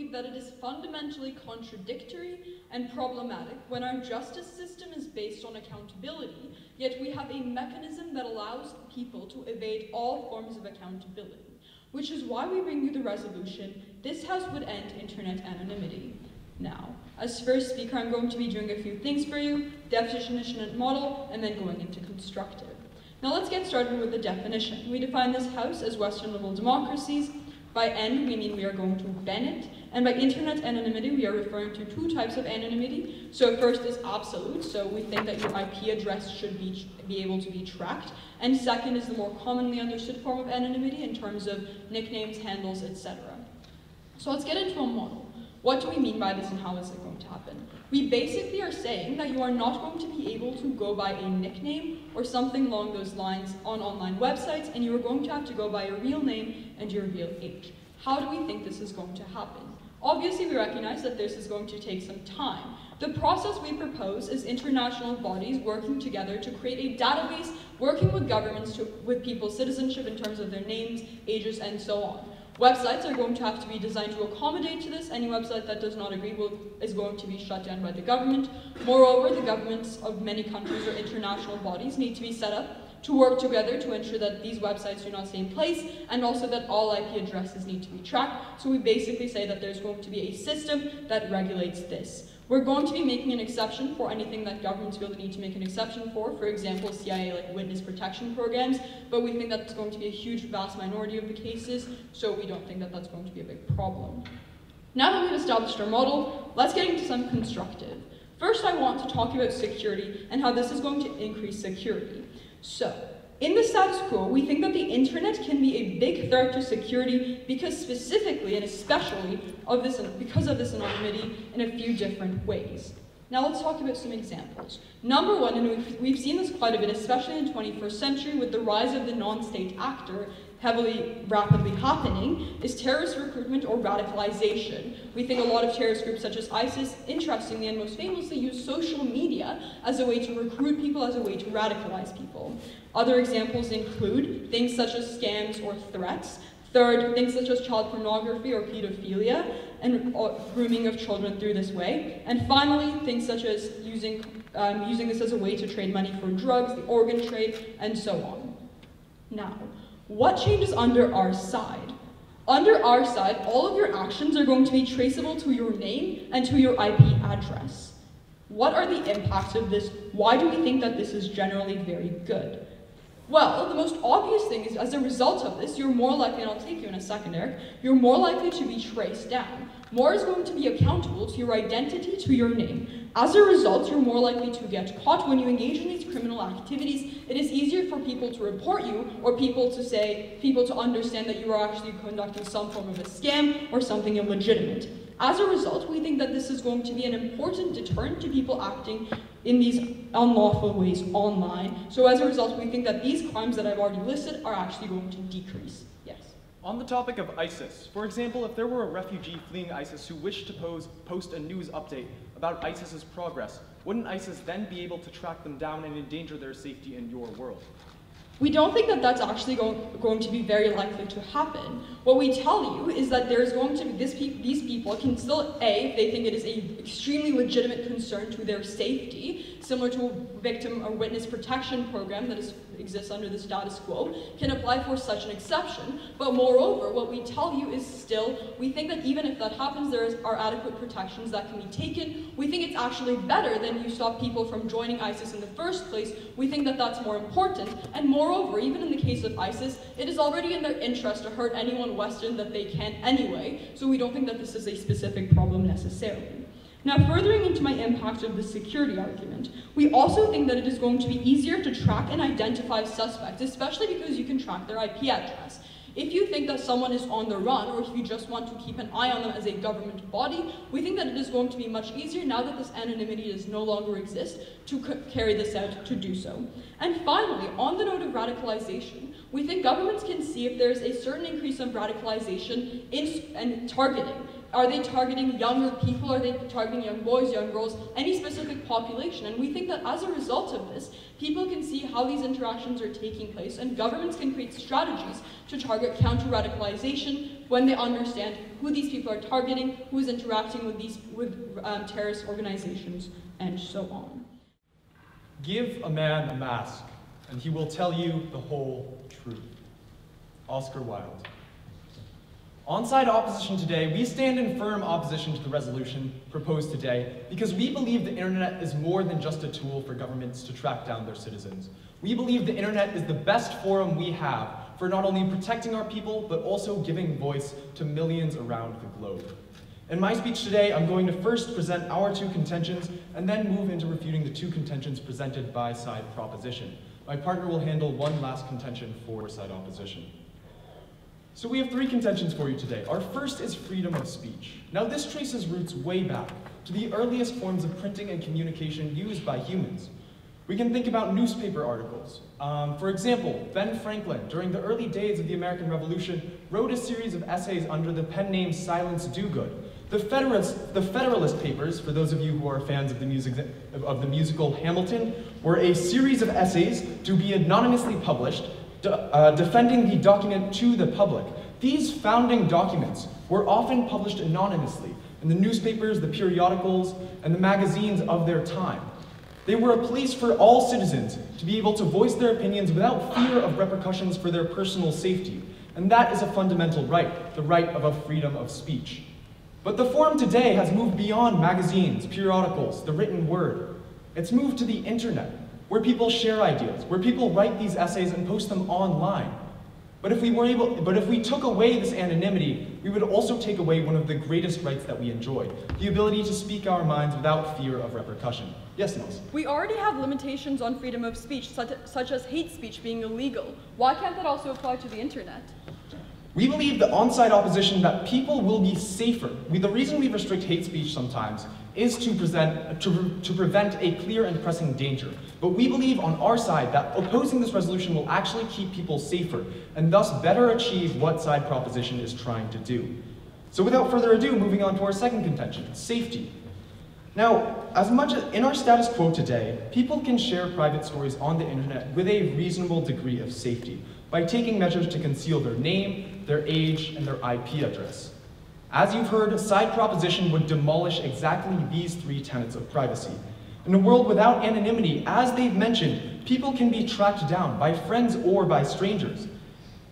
believe that it is fundamentally contradictory and problematic when our justice system is based on accountability, yet we have a mechanism that allows people to evade all forms of accountability, which is why we bring you the resolution, "This House would end internet anonymity." Now, as first speaker, I'm going to be doing a few things for you, definition and model, and then going into constructive. Now let's get started with the definition. We define this House as Western liberal democracies. By end, we mean we are going to ban it, and by internet anonymity, we are referring to two types of anonymity. So first is absolute, so we think that your IP address should be able to be tracked, and second is the more commonly understood form of anonymity in terms of nicknames, handles, etc. So let's get into a model. What do we mean by this and how is it going to happen? We basically are saying that you are not going to be able to go by a nickname or something along those lines on online websites, and you are going to have to go by your real name and your real age. How do we think this is going to happen? Obviously, we recognize that this is going to take some time. The process we propose is international bodies working together to create a database, working with governments with people's citizenship in terms of their names, ages, and so on. Websites are going to have to be designed to accommodate to this. Any website that does not agree is going to be shut down by the government. Moreover, the governments of many countries or international bodies need to be set up to work together to ensure that these websites do not stay in place, and also that all IP addresses need to be tracked. So we basically say that there's going to be a system that regulates this. We're going to be making an exception for anything that governments feel the need to make an exception for example, CIA like witness protection programs, but we think that's going to be a huge, vast minority of the cases, so we don't think that that's going to be a big problem. Now that we've established our model, let's get into some constructive. First, I want to talk about security and how this is going to increase security. So, in the status quo, we think that the internet can be a big threat to security because specifically and especially because of this anonymity in a few different ways. Now let's talk about some examples. Number one, and we've seen this quite a bit, especially in the 21st century with the rise of the non-state actor rapidly happening, is terrorist recruitment or radicalization. We think a lot of terrorist groups such as ISIS, interestingly and most famously, use social media as a way to recruit people, as a way to radicalize people. Other examples include things such as scams or threats. Third, things such as child pornography or pedophilia and grooming of children through this way. And finally, things such as using this as a way to trade money for drugs, the organ trade, and so on. Now, what changes under our side? Under our side, all of your actions are going to be traceable to your name and to your IP address. What are the impacts of this? Why do we think that this is generally very good? Well, the most obvious thing is as a result of this, you're more likely, and I'll take you in a second, Eric, you're more likely to be traced down. More is going to be accountable to your identity, to your name. As a result, you're more likely to get caught. When you engage in these criminal activities, it is easier for people to report you or people to understand that you are actually conducting some form of a scam or something illegitimate. As a result, we think that this is going to be an important deterrent to people acting in these unlawful ways online. So as a result, we think that these crimes that I've already listed are actually going to decrease. Yes? On the topic of ISIS, for example, if there were a refugee fleeing ISIS who wished to post a news update about ISIS's progress, wouldn't ISIS then be able to track them down and endanger their safety in your world? We don't think that that's actually going to be very likely to happen. What we tell you is that there's going to be these people can still, if they think it is an extremely legitimate concern to their safety, similar to a victim or witness protection program that exists under the status quo, can apply for such an exception. But moreover, what we tell you is still, we think that even if that happens, there are adequate protections that can be taken. We think it's actually better than you stop people from joining ISIS in the first place. We think that that's more important. And moreover, even in the case of ISIS, it is already in their interest to hurt anyone Western that they can anyway. So we don't think that this is a specific problem necessarily. Now, furthering into my impact of the security argument, we also think that it is going to be easier to track and identify suspects, especially because you can track their IP address. If you think that someone is on the run, or if you just want to keep an eye on them as a government body, we think that it is going to be much easier now that this anonymity does no longer exist to carry this out, to do so. And finally, on the note of radicalization, we think governments can see if there's a certain increase of radicalization in targeting. Are they targeting younger people? Are they targeting young boys, young girls, any specific population? And we think that as a result of this, people can see how these interactions are taking place, and governments can create strategies to target counter-radicalization, when they understand who these people are targeting, who's interacting with terrorist organizations, and so on. Give a man a mask, and he will tell you the whole truth. Oscar Wilde. On-side opposition today, we stand in firm opposition to the resolution proposed today because we believe the internet is more than just a tool for governments to track down their citizens. We believe the internet is the best forum we have for not only protecting our people, but also giving voice to millions around the globe. In my speech today, I'm going to first present our two contentions and then move into refuting the two contentions presented by side proposition. My partner will handle one last contention for side opposition. So we have three contentions for you today. Our first is freedom of speech. Now this traces roots way back to the earliest forms of printing and communication used by humans. We can think about newspaper articles. For example, Ben Franklin, during the early days of the American Revolution, wrote a series of essays under the pen name Silence Dogood. The Federalist Papers, for those of you who are fans of the musical Hamilton, were a series of essays to be anonymously published, defending the document to the public. These founding documents were often published anonymously in the newspapers, the periodicals, and the magazines of their time. They were a place for all citizens to be able to voice their opinions without fear of repercussions for their personal safety. And that is a fundamental right, the right of a freedom of speech. But the forum today has moved beyond magazines, periodicals, the written word. It's moved to the internet, where people share ideas, where people write these essays and post them online. But if we took away this anonymity, we would also take away one of the greatest rights that we enjoy, the ability to speak our minds without fear of repercussion. Yes, Nels? We already have limitations on freedom of speech, such as hate speech being illegal. Why can't that also apply to the internet? We believe the on-side opposition that people will be safer. The reason we restrict hate speech sometimes is to prevent a clear and pressing danger. But we believe on our side that opposing this resolution will actually keep people safer and thus better achieve what side proposition is trying to do. So without further ado, moving on to our second contention, safety. Now, as much as in our status quo today, people can share private stories on the internet with a reasonable degree of safety by taking measures to conceal their name, their age, and their IP address. As you've heard, side proposition would demolish exactly these three tenets of privacy. In a world without anonymity, as they've mentioned, people can be tracked down by friends or by strangers.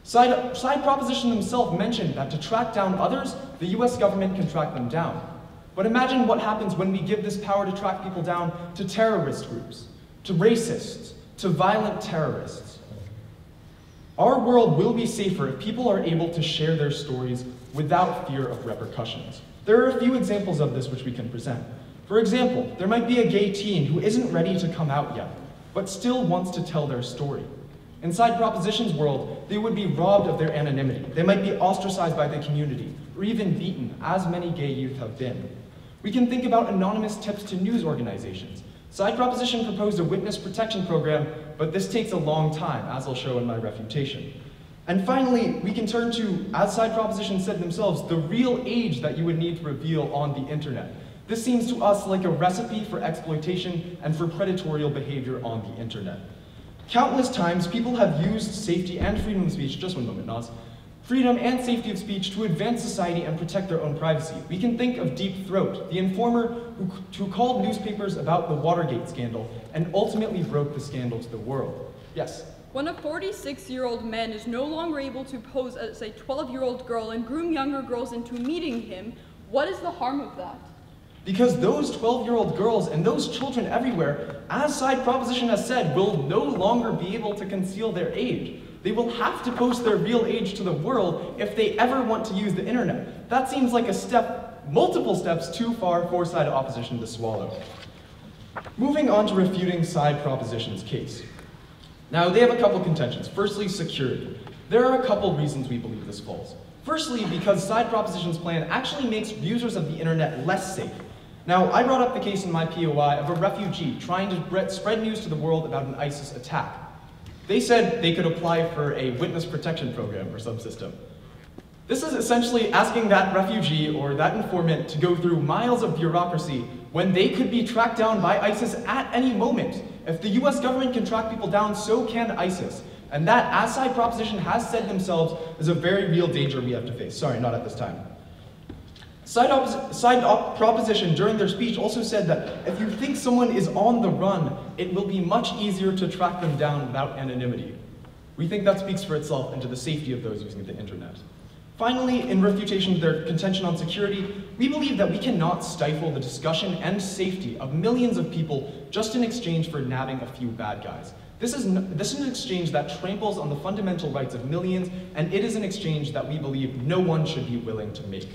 Side proposition themselves mentioned that to track down others, the US government can track them down. But imagine what happens when we give this power to track people down to terrorist groups, to racists, to violent terrorists. Our world will be safer if people are able to share their stories without fear of repercussions. There are a few examples of this which we can present. For example, there might be a gay teen who isn't ready to come out yet, but still wants to tell their story. Inside Proposition's world, they would be robbed of their anonymity. They might be ostracized by the community, or even beaten, as many gay youth have been. We can think about anonymous tips to news organizations. Side Proposition proposed a witness protection program, but this takes a long time, as I'll show in my refutation. And finally, we can turn to, as Side Proposition said themselves, the real age that you would need to reveal on the internet. This seems to us like a recipe for exploitation and for predatorial behavior on the internet. Countless times, people have used safety and freedom of speech, just one moment, Naz, freedom and safety of speech to advance society and protect their own privacy. We can think of Deep Throat, the informer who called newspapers about the Watergate scandal and ultimately broke the scandal to the world. Yes? When a 46-year-old man is no longer able to pose as a 12-year-old girl and groom younger girls into meeting him, what is the harm of that? Because those 12-year-old girls and those children everywhere, as Side Proposition has said, will no longer be able to conceal their age. They will have to post their real age to the world if they ever want to use the internet. That seems like a step, multiple steps too far for Side Opposition to swallow. Moving on to refuting Side Proposition's case. Now, they have a couple contentions. Firstly, security. There are a couple reasons we believe this falls. Firstly, because Side Proposition's plan actually makes users of the internet less safe. Now, I brought up the case in my POI of a refugee trying to spread news to the world about an ISIS attack. They said they could apply for a witness protection program or subsystem. This is essentially asking that refugee or that informant to go through miles of bureaucracy when they could be tracked down by ISIS at any moment. If the US government can track people down, so can ISIS. And that, as side proposition has said themselves, is a very real danger we have to face. Sorry, not at this time. Side proposition during their speech also said that if you think someone is on the run, it will be much easier to track them down without anonymity. We think that speaks for itself and to the safety of those using the internet. Finally, in refutation of their contention on security, we believe that we cannot stifle the discussion and safety of millions of people just in exchange for nabbing a few bad guys. This is an exchange that tramples on the fundamental rights of millions, and it is an exchange that we believe no one should be willing to make.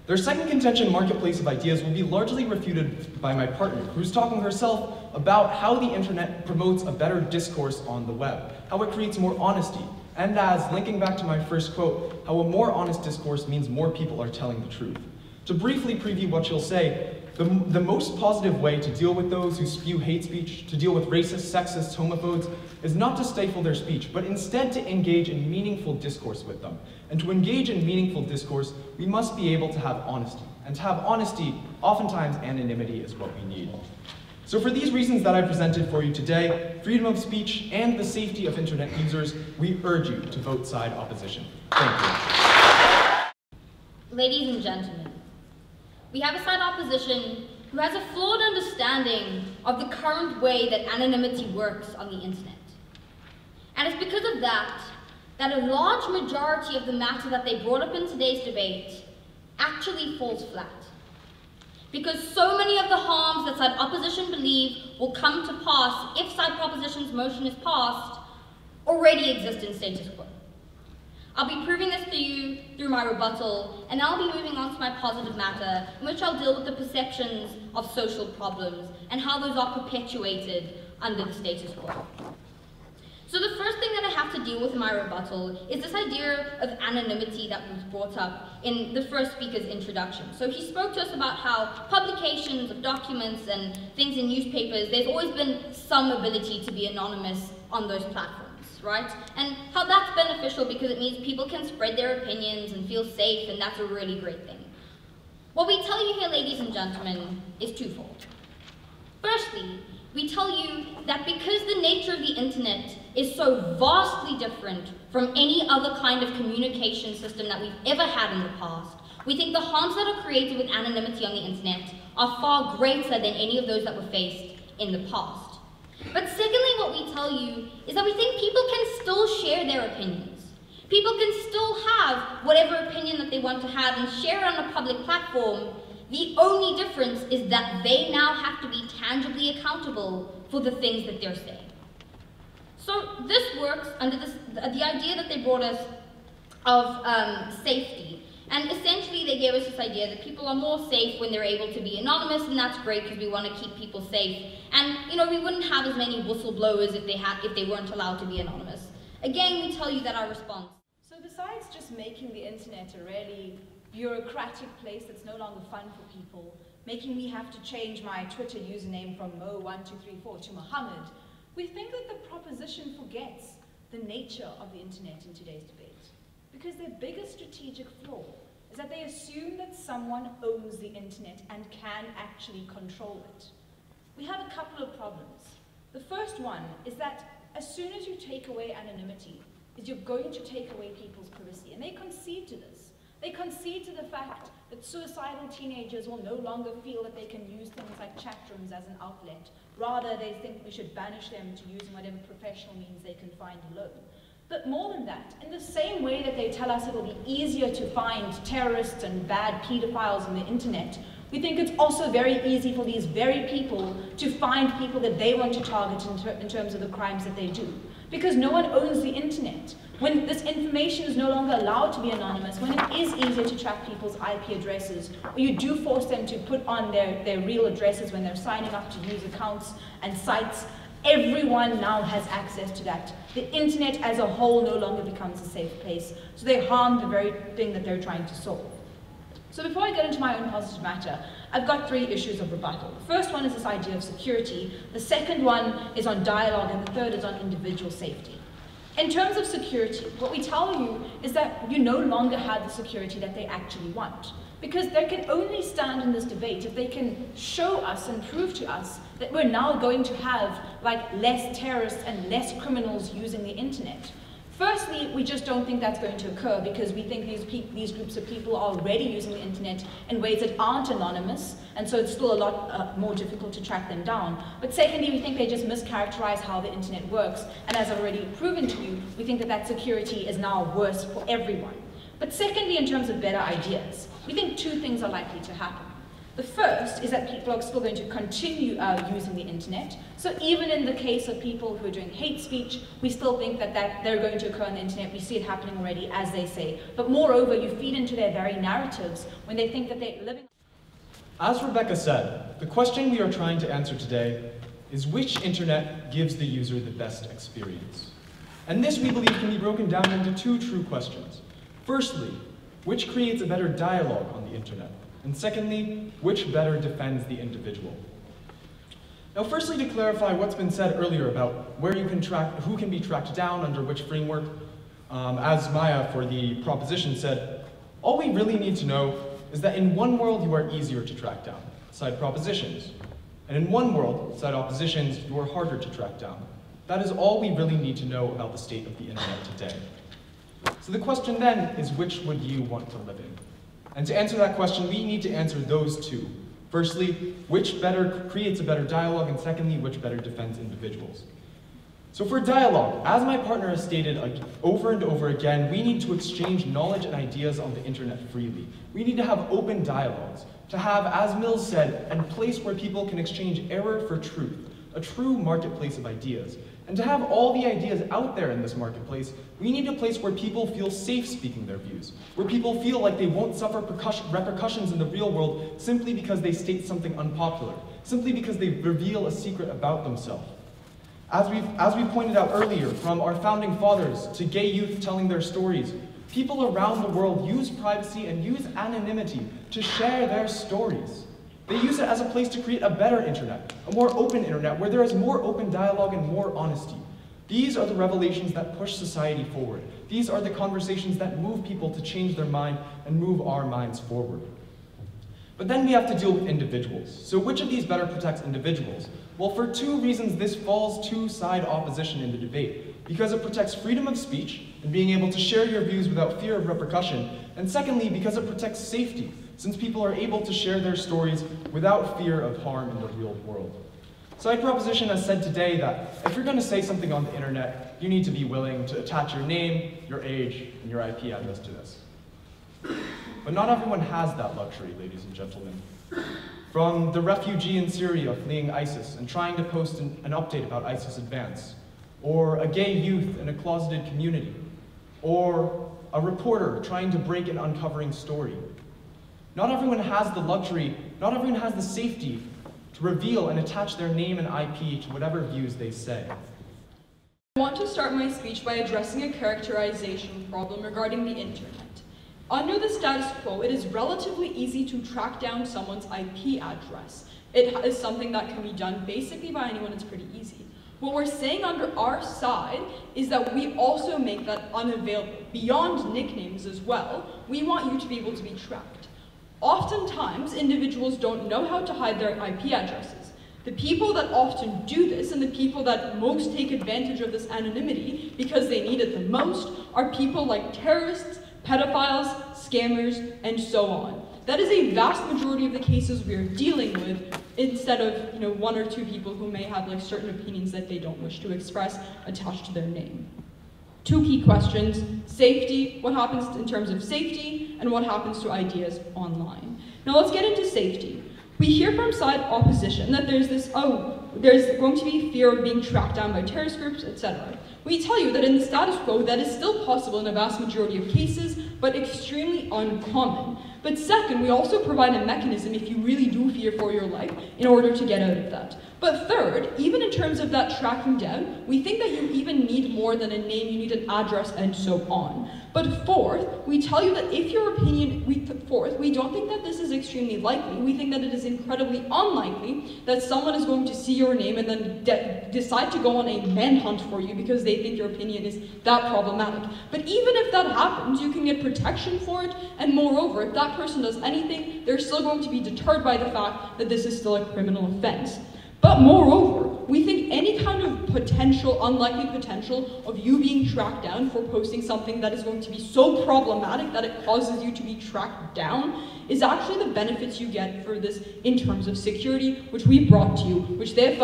Their second contention, marketplace of ideas, will be largely refuted by my partner, who's talking herself about how the internet promotes a better discourse on the web, how it creates more honesty, and as, linking back to my first quote, how a more honest discourse means more people are telling the truth. To briefly preview what she'll say, the most positive way to deal with those who spew hate speech, to deal with racists, sexists, homophobes, is not to stifle their speech, but instead to engage in meaningful discourse with them. And to engage in meaningful discourse, we must be able to have honesty. And to have honesty, oftentimes anonymity is what we need. So for these reasons that I presented for you today, freedom of speech and the safety of internet users, we urge you to vote side opposition. Thank you. Ladies and gentlemen, we have a side opposition who has a flawed understanding of the current way that anonymity works on the internet. And it's because of that a large majority of the matter that they brought up in today's debate actually falls flat. Because so many of the harms that side opposition believe will come to pass if side proposition's motion is passed already exist in status quo. I'll be proving this to you through my rebuttal, and I'll be moving on to my positive matter, in which I'll deal with the perceptions of social problems and how those are perpetuated under the status quo. So the first thing that I have to deal with in my rebuttal is this idea of anonymity that was brought up in the first speaker's introduction. So he spoke to us about how publications of documents and things in newspapers, there's always been some ability to be anonymous on those platforms, right? And how that's beneficial because it means people can spread their opinions and feel safe, and that's a really great thing. What we tell you here, ladies and gentlemen, is twofold. Firstly, we tell you that because the nature of the internet is so vastly different from any other kind of communication system that we've ever had in the past, we think the harms that are created with anonymity on the internet are far greater than any of those that were faced in the past. But secondly, what we tell you is that we think people can still share their opinions. People can still have whatever opinion that they want to have and share on a public platform. The only difference is that they now have to be tangibly accountable for the things that they're saying. So this works under the idea that they brought us of safety. And essentially they gave us this idea that people are more safe when they're able to be anonymous, and that's great because we want to keep people safe. And we wouldn't have as many whistleblowers if they weren't allowed to be anonymous. Again, we tell you that our response. So besides just making the internet a really bureaucratic place that's no longer fun for people, making me have to change my Twitter username from Mo1234 to Muhammad, we think that the proposition forgets the nature of the internet in today's debate. Because their biggest strategic flaw is that they assume that someone owns the internet and can actually control it. We have a couple of problems. The first one is that as soon as you take away anonymity, you're going to take away people's privacy, and they concede to this. They concede to the fact that suicidal teenagers will no longer feel that they can use things like chat rooms as an outlet. Rather, they think we should banish them to using whatever professional means they can find alone. But more than that, in the same way that they tell us it will be easier to find terrorists and bad pedophiles on the internet, we think it's also very easy for these very people to find people that they want to target in terms of the crimes that they do. Because no one owns the internet. When this information is no longer allowed to be anonymous, when it is easier to track people's IP addresses, or you do force them to put on their real addresses when they're signing up to use accounts and sites, everyone now has access to that. The internet as a whole no longer becomes a safe place, so they harm the very thing that they're trying to solve. So before I get into my own positive matter, I've got 3 issues of rebuttal. The first one is this idea of security, the second one is on dialogue, and the third is on individual safety. In terms of security, what we tell you is that you no longer have the security that they actually want. Because they can only stand in this debate if they can show us and prove to us that we're now going to have less terrorists and less criminals using the internet. Firstly, we just don't think that's going to occur because we think these groups of people are already using the internet in ways that aren't anonymous, and so it's still a lot more difficult to track them down. But secondly, we think they just mischaracterize how the internet works, and as I've already proven to you, we think that security is now worse for everyone. But secondly, in terms of better ideas, we think two things are likely to happen. The first is that people are still going to continue using the internet. So even in the case of people who are doing hate speech, we still think that they're going to occur on the internet. We see it happening already, as they say. But moreover, you feed into their very narratives when they think that they're living. As Rebecca said, the question we are trying to answer today is which internet gives the user the best experience? And this, we believe, can be broken down into two true questions. Firstly, which creates a better dialogue on the internet? And secondly, which better defends the individual? Now, firstly, to clarify what's been said earlier about where you can track, who can be tracked down under which framework, as Maya for the proposition said, all we really need to know is that in one world you are easier to track down, side propositions. And in one world, side oppositions, you are harder to track down. That is all we really need to know about the state of the internet today. So the question then is, which would you want to live in? And to answer that question, we need to answer those two. Firstly, which better creates a better dialogue, and secondly, which better defends individuals. So for dialogue, as my partner has stated over and over again, we need to exchange knowledge and ideas on the internet freely. We need to have open dialogues, to have, as Mills said, a place where people can exchange error for truth, a true marketplace of ideas. And to have all the ideas out there in this marketplace, we need a place where people feel safe speaking their views, where people feel like they won't suffer repercussions in the real world simply because they state something unpopular, simply because they reveal a secret about themselves. As we pointed out earlier, from our founding fathers to gay youth telling their stories, people around the world use privacy and use anonymity to share their stories. They use it as a place to create a better internet, a more open internet, where there is more open dialogue and more honesty. These are the revelations that push society forward. These are the conversations that move people to change their mind and move our minds forward. But then we have to deal with individuals. So which of these better protects individuals? Well, for two reasons, this falls to side opposition in the debate. Because it protects freedom of speech and being able to share your views without fear of repercussion. And secondly, because it protects safety, since people are able to share their stories without fear of harm in the real world. Side proposition has said today that if you're going to say something on the internet, you need to be willing to attach your name, your age, and your IP address to this. But not everyone has that luxury, ladies and gentlemen. From the refugee in Syria fleeing ISIS and trying to post an update about ISIS advance, or a gay youth in a closeted community, or a reporter trying to break an uncovering story. Not everyone has the luxury, not everyone has the safety to reveal and attach their name and IP to whatever views they say. I want to start my speech by addressing a characterization problem regarding the internet. Under the status quo, it is relatively easy to track down someone's IP address. It is something that can be done basically by anyone. It's pretty easy. What we're saying under our side is that we also make that unavailable. Beyond nicknames as well, we want you to be able to be tracked. Oftentimes, individuals don't know how to hide their IP addresses. The people that often do this, and the people that most take advantage of this anonymity because they need it the most, are people like terrorists, pedophiles, scammers, and so on. That is a vast majority of the cases we are dealing with, instead of one or two people who may have certain opinions that they don't wish to express attached to their name. Two key questions: safety, what happens in terms of safety, and what happens to ideas online. Now let's get into safety. We hear from side opposition that there's this, there's going to be fear of being tracked down by terrorist groups, etc. We tell you that in the status quo, that is still possible in a vast majority of cases, but extremely uncommon. But second, we also provide a mechanism if you really do fear for your life in order to get out of that. But third, even in terms of that tracking down, we think that you even need more than a name, you need an address and so on. But fourth, we tell you that if your opinion, we don't think that this is extremely likely. We think that it is incredibly unlikely that someone is going to see your name and then decide to go on a manhunt for you because they think your opinion is that problematic. But even if that happens, you can get protection for it, and moreover, if that person does anything, they're still going to be deterred by the fact that this is still a criminal offense. But moreover, we think any kind of potential, unlikely potential of you being tracked down for posting something that is going to be so problematic that it causes you to be tracked down is actually the benefits you get for this in terms of security, which we brought to you, which they have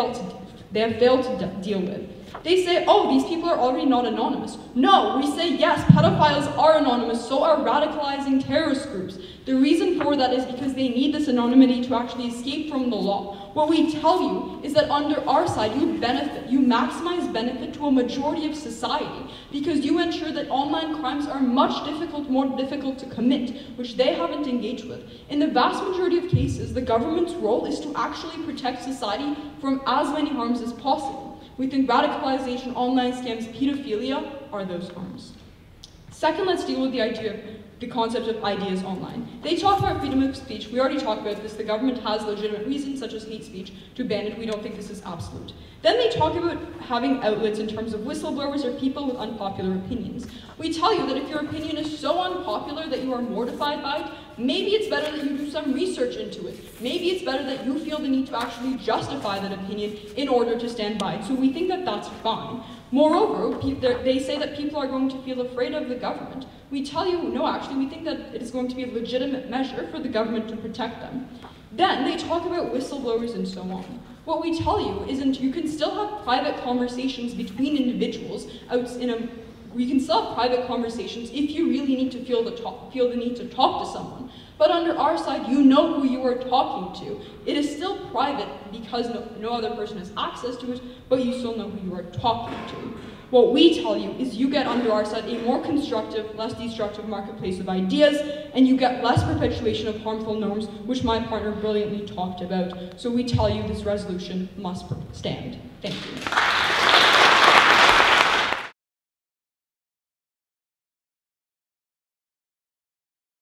failed to deal with. They say, oh, these people are already not anonymous. No, we say, yes, pedophiles are anonymous, so are radicalizing terrorist groups. The reason for that is because they need this anonymity to actually escape from the law. What we tell you is that under our side, you maximize benefit to a majority of society because you ensure that online crimes are more difficult to commit, which they haven't engaged with. In the vast majority of cases, the government's role is to actually protect society from as many harms as possible. We think radicalization, online scams, pedophilia are those harms. Second, let's deal with the concept of ideas online. They talk about freedom of speech. We already talked about this. The government has legitimate reasons, such as hate speech, to ban it. We don't think this is absolute. Then they talk about having outlets in terms of whistleblowers or people with unpopular opinions. We tell you that if your opinion is so unpopular that you are mortified by it, maybe it's better that you do some research into it. Maybe it's better that you feel the need to actually justify that opinion in order to stand by it. So we think that that's fine. Moreover, they say that people are going to feel afraid of the government. We tell you, no, actually, we think that it is going to be a legitimate measure for the government to protect them. Then they talk about whistleblowers and so on. What we tell you isn't, you can still have private conversations between individuals we can still have private conversations if you really need to feel the need to talk to someone. But under our side, you know who you are talking to. It is still private because no other person has access to it, but you still know who you are talking to. What we tell you is you get under our side a more constructive, less destructive marketplace of ideas, and you get less perpetuation of harmful norms, which my partner brilliantly talked about. So we tell you this resolution must stand. Thank you.